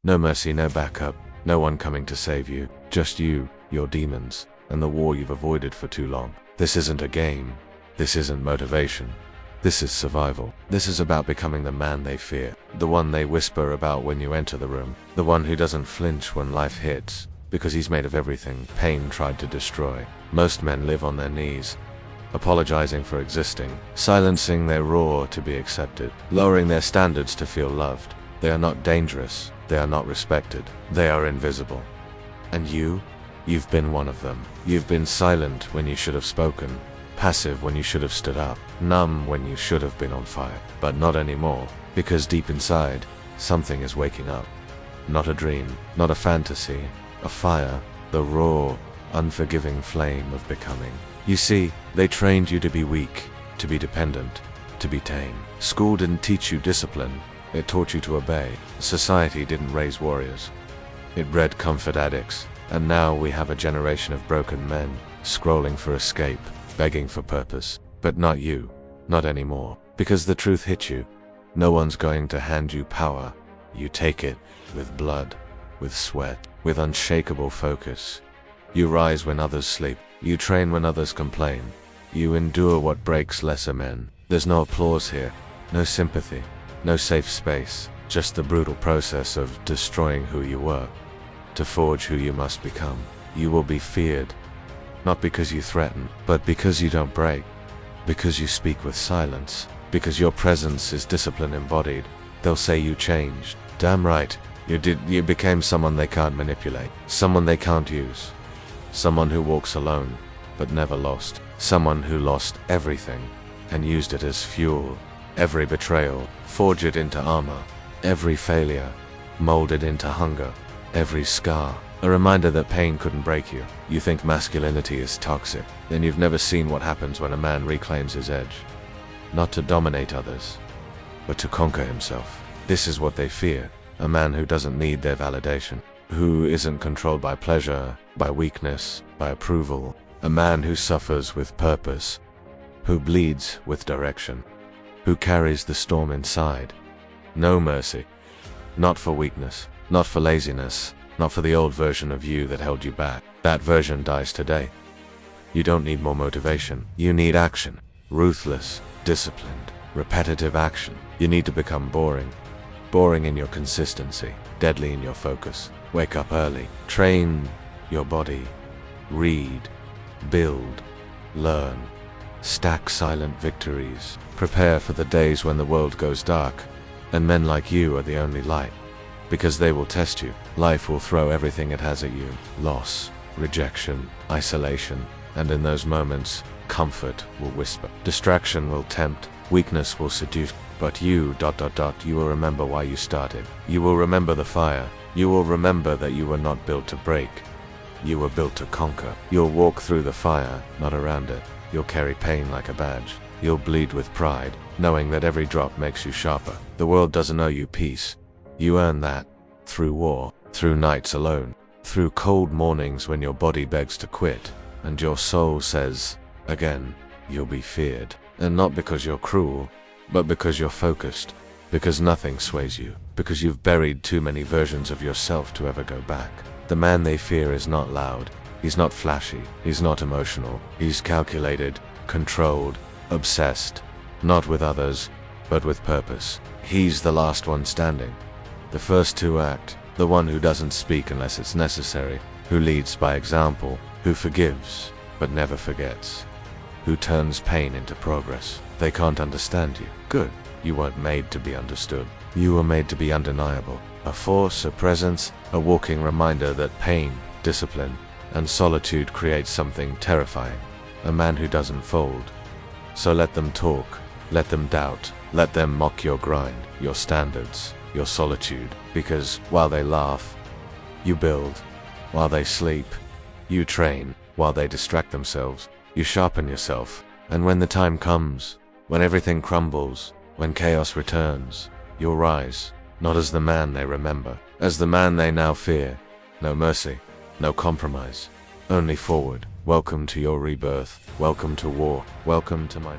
No mercy, no backup, no one coming to save you. Just you, your demons, and the war you've avoided for too long. This isn't a game. This isn't motivation. This is survival. This is about becoming the man they fear. The one they whisper about when you enter the room. The one who doesn't flinch when life hits, because he's made of everything pain tried to destroy. Most men live on their knees, apologizing for existing, silencing their roar to be accepted, lowering their standards to feel loved. They are not dangerous. They are not respected. They are invisible. And you've been one of them. You've been silent when you should have spoken, passive when you should have stood up, numb when you should have been on fire. But not anymore, because deep inside, something is waking up. Not a dream, not a fantasy, a fire, the raw, unforgiving flame of becoming. You see, they trained you to be weak, to be dependent, to be tame. School didn't teach you discipline, it taught you to obey. Society didn't raise warriors, it bred comfort addicts. And now we have a generation of broken men, scrolling for escape, begging for purpose. But not you, not anymore. Because the truth hit you. No one's going to hand you power. You take it, with blood, with sweat, with unshakable focus. You rise when others sleep. You train when others complain. You endure what breaks lesser men. There's no applause here, no sympathy, no safe space. Just the brutal process of destroying who you were, to forge who you must become. You will be feared, not because you threaten, but because you don't break, because you speak with silence, because your presence is discipline embodied. They'll say you changed. Damn right, you became someone they can't manipulate, someone they can't use, someone who walks alone, but never lost, someone who lost everything and used it as fuel. Every betrayal, forged it into armor, every failure, molded into hunger. Every scar, a reminder that pain couldn't break you. You think masculinity is toxic, then you've never seen what happens when a man reclaims his edge. Not to dominate others, but to conquer himself. This is what they fear, a man who doesn't need their validation, who isn't controlled by pleasure, by weakness, by approval. A man who suffers with purpose, who bleeds with direction, who carries the storm inside. No mercy, not for weakness. Not for laziness, not for the old version of you that held you back. That version dies today. You don't need more motivation. You need action. Ruthless, disciplined, repetitive action. You need to become boring. Boring in your consistency, deadly in your focus. Wake up early. Train your body. Read. Build. Learn. Stack silent victories. Prepare for the days when the world goes dark, and men like you are the only light. Because they will test you. Life will throw everything it has at you. Loss, rejection, isolation, and in those moments, comfort will whisper. Distraction will tempt, weakness will seduce. But you, you will remember why you started. You will remember the fire. You will remember that you were not built to break. You were built to conquer. You'll walk through the fire, not around it. You'll carry pain like a badge. You'll bleed with pride, knowing that every drop makes you sharper. The world doesn't owe you peace. You earn that, through war, through nights alone, through cold mornings when your body begs to quit, and your soul says, again, you'll be feared. And not because you're cruel, but because you're focused, because nothing sways you, because you've buried too many versions of yourself to ever go back. The man they fear is not loud, he's not flashy, he's not emotional, he's calculated, controlled, obsessed, not with others, but with purpose. He's the last one standing. The first to act, the one who doesn't speak unless it's necessary, who leads by example, who forgives, but never forgets, who turns pain into progress. They can't understand you. Good. You weren't made to be understood. You were made to be undeniable. A force, a presence, a walking reminder that pain, discipline, and solitude create something terrifying. A man who doesn't fold. So let them talk, let them doubt, let them mock your grind, your standards, your solitude, because while they laugh, you build. While they sleep, you train. While they distract themselves, you sharpen yourself. And when the time comes, when everything crumbles, when chaos returns, you'll rise, not as the man they remember, as the man they now fear. No mercy, no compromise, only forward. Welcome to your rebirth, welcome to war, welcome to my